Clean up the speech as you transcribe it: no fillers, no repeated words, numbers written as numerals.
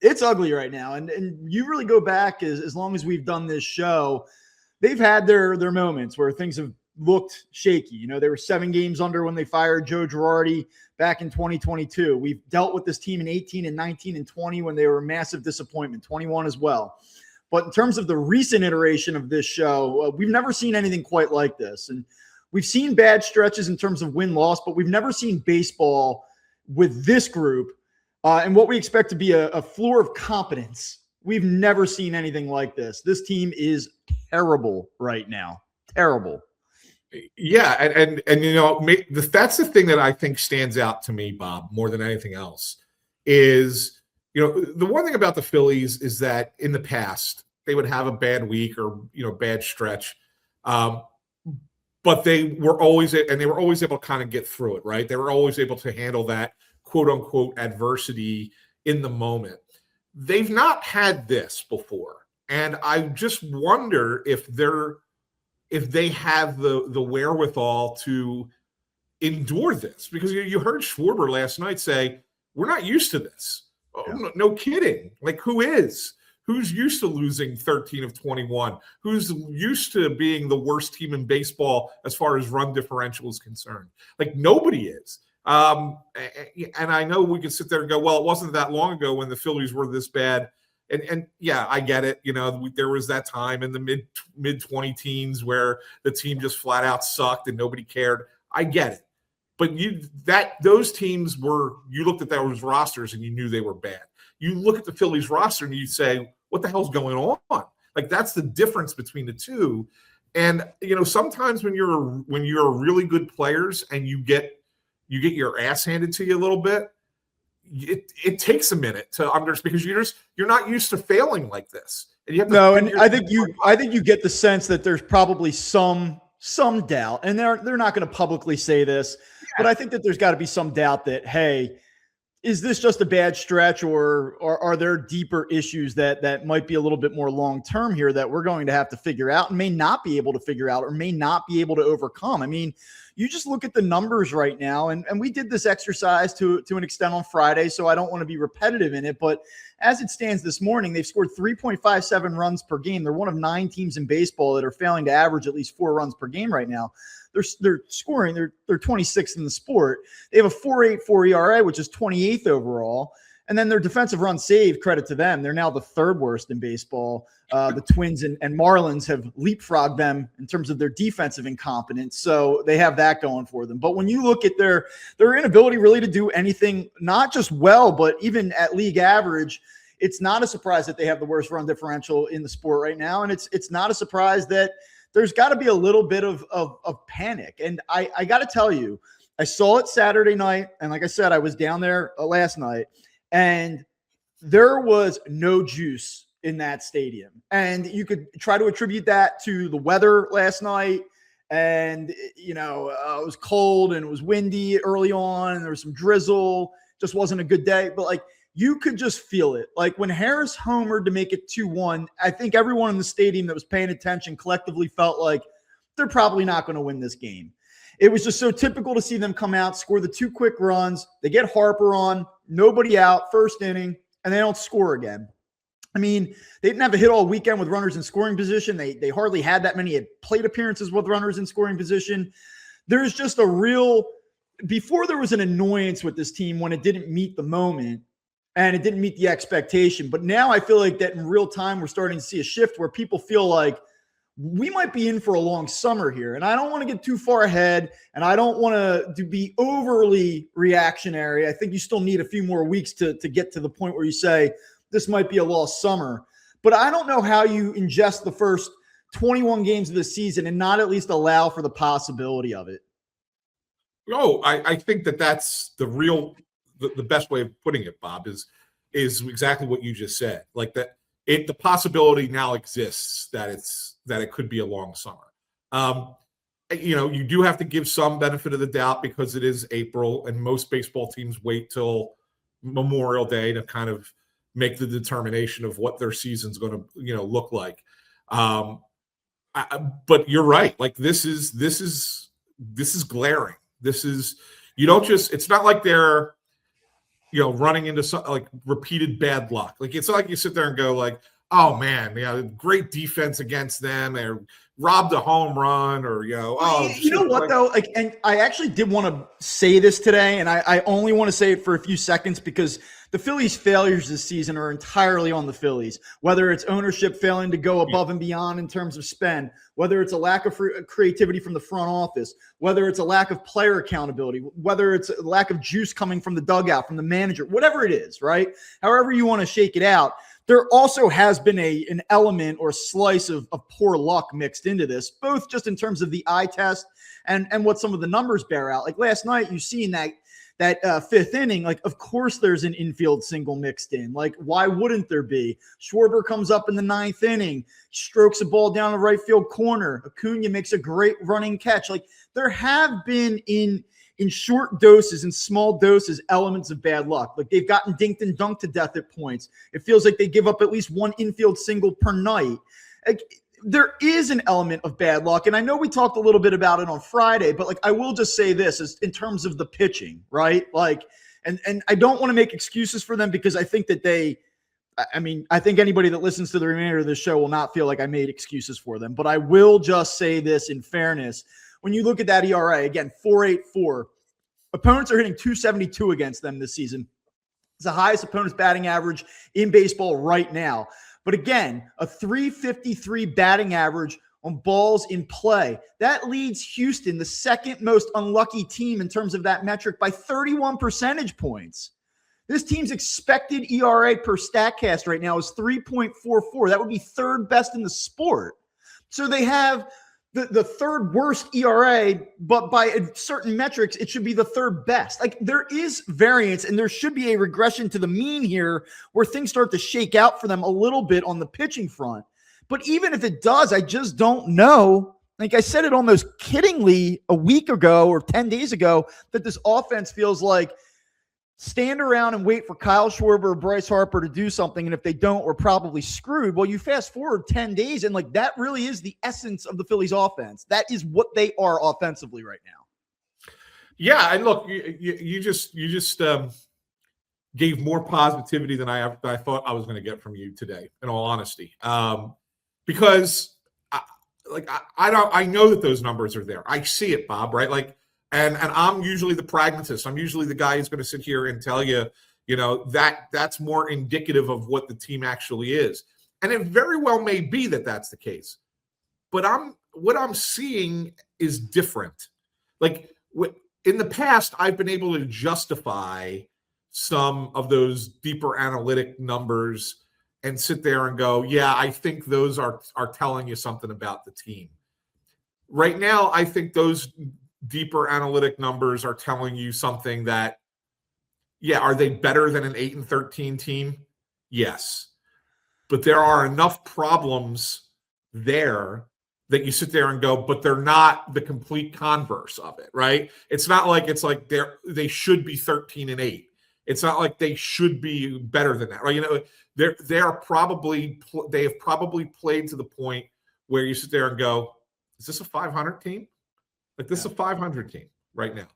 It's ugly right now. And you really go back as long as we've done this show, they've had their moments where things have looked shaky. You know, they were 7 games under when they fired Joe Girardi back in 2022. We've dealt with this team in 18 and 19 and 20 when they were a massive disappointment, 21 as well. But in terms of the recent iteration of this show, we've never seen anything quite like this. And we've seen bad stretches in terms of win-loss, but we've never seen baseball with this group and what we expect to be a floor of competence. We've never seen anything like this. This team is terrible right now. Terrible. Yeah, and you know, that's the thing that I think stands out to me, Bob, more than anything else, is, you know, the one thing about the Phillies is that in the past they would have a bad week or, you know, bad stretch, but they were always able to kind of get through it, right? They were always able to handle that quote unquote adversity in the moment. They've not had this before, and I just wonder if they have the wherewithal to endure this, because you heard Schwarber last night say, we're not used to this. Yeah. Oh, no kidding. Like, who's used to losing 13 of 21? Who's used to being the worst team in baseball as far as run differential is concerned? Like, nobody is. And I know we can sit there and go, well, it wasn't that long ago when the Phillies were this bad. And yeah, I get it. You know, there was that time in the mid 20 teens where the team just flat out sucked and nobody cared. I get it. But those teams you looked at those rosters and you knew they were bad. You look at the Phillies roster and you say, what the hell's going on? Like, that's the difference between the two. And, you know, sometimes when you're really good players and you get your ass handed to you a little bit, it takes a minute to understand, because you're not used to failing like this. And you have to and I think you get the sense that there's probably some doubt, and they're not going to publicly say this, but I think that there's got to be some doubt that, hey, is this just a bad stretch, or are there deeper issues that might be a little bit more long-term here that we're going to have to figure out and may not be able to figure out or may not be able to overcome? I mean, you just look at the numbers right now, and we did this exercise to an extent on Friday, so I don't want to be repetitive in it, but as it stands this morning, they've scored 3.57 runs per game. They're one of 9 teams in baseball that are failing to average at least 4 runs per game right now. They're scoring. They're 26th in the sport. They have a 4.84 ERA, which is 28th overall. And then their defensive run saved, credit to them, they're now the 3rd worst in baseball. The Twins and Marlins have leapfrogged them in terms of their defensive incompetence. So they have that going for them. But when you look at their inability really to do anything, not just well, but even at league average, it's not a surprise that they have the worst run differential in the sport right now. And it's not a surprise that there's got to be a little bit of panic. And I got to tell you, I saw it Saturday night. And like I said, I was down there last night, and there was no juice in that stadium. And you could try to attribute that to the weather last night. And, you know, it was cold and it was windy early on, and there was some drizzle. Just wasn't a good day. But, like, you could just feel it. Like, when Harris homered to make it 2-1, I think everyone in the stadium that was paying attention collectively felt like they're probably not going to win this game. It was just so typical to see them come out, score the 2 quick runs. They get Harper on, nobody out, first inning, and they don't score again. I mean, they didn't have a hit all weekend with runners in scoring position. They hardly had that many plate appearances with runners in scoring position. There's just a real – before there was an annoyance with this team when it didn't meet the moment and it didn't meet the expectation. But now I feel like that in real time we're starting to see a shift where people feel like we might be in for a long summer here. And I don't want to get too far ahead, and I don't want to be overly reactionary. I think you still need a few more weeks to get to the point where you say this might be a lost summer. But I don't know how you ingest the first 21 games of the season and not at least allow for the possibility of it. Oh, I think that's the best way of putting it, Bob, is exactly what you just said. Like, that the possibility now exists that it could be a long summer. You know, you do have to give some benefit of the doubt because it is April, and most baseball teams wait till Memorial Day to kind of make the determination of what their season's going to, you know, look like. But you're right. Like, this is glaring. This is, you don't just, it's not like they're, running into some like repeated bad luck. Like it's like you sit there and go like, oh man, great defense against them, or robbed a home run, or you know what though? Like, and I actually did want to say this today, and I only want to say it for a few seconds because the Phillies' failures this season are entirely on the Phillies. Whether it's ownership failing to go above and beyond in terms of spend, whether it's a lack of creativity from the front office, whether it's a lack of player accountability, whether it's a lack of juice coming from the dugout, from the manager, whatever it is, right? However you want to shake it out. There also has been an element or slice of poor luck mixed into this, both just in terms of the eye test and what some of the numbers bear out. Like last night, you've seen that fifth inning. Like, of course, there's an infield single mixed in. Like, why wouldn't there be? Schwarber comes up in the ninth inning, strokes a ball down the right field corner. Acuna makes a great running catch. Like, there have been in short doses and small doses, elements of bad luck. Like they've gotten dinked and dunked to death at points. It feels like they give up at least one infield single per night. Like, there is an element of bad luck. And I know we talked a little bit about it on Friday, but like, I will just say this is in terms of the pitching, right? Like, and I don't want to make excuses for them because I think that I think anybody that listens to the remainder of this show will not feel like I made excuses for them, but I will just say this in fairness. When you look at that ERA, again, 4.84, opponents are hitting 272 against them this season. It's the highest opponent's batting average in baseball right now. But again, a 353 batting average on balls in play. That leads Houston, the second most unlucky team in terms of that metric, by 31 percentage points. This team's expected ERA per StatCast right now is 3.44. That would be third best in the sport. So they have the third worst ERA, but by certain metrics, it should be the third best. Like, there is variance, and there should be a regression to the mean here where things start to shake out for them a little bit on the pitching front. But even if it does, I just don't know. Like I said it almost kiddingly a week ago or 10 days ago, that this offense feels like stand around and wait for Kyle Schwarber or Bryce Harper to do something. And if they don't, we're probably screwed. Well, you fast forward 10 days and like that really is the essence of the Phillies offense. That is what they are offensively right now. Yeah. And look, you just gave more positivity than I thought I was going to get from you today, in all honesty. Because I know that those numbers are there. I see it, Bob, right? Like, and I'm usually the pragmatist. I'm usually the guy who's going to sit here and tell you, that's more indicative of what the team actually is. And it very well may be that that's the case. But what I'm seeing is different. Like in the past, I've been able to justify some of those deeper analytic numbers and sit there and go, yeah, I think those are telling you something about the team. Right now, I think those deeper analytic numbers are telling you something that, yeah, are they better than an 8-13 team? Yes. But there are enough problems there that you sit there and go, but they're not the complete converse of it, right? It's not like they should be 13-8. It's not like they should be better than that, right? They have probably played to the point where you sit there and go, is this a 500 team? Like this is a 500 team right now.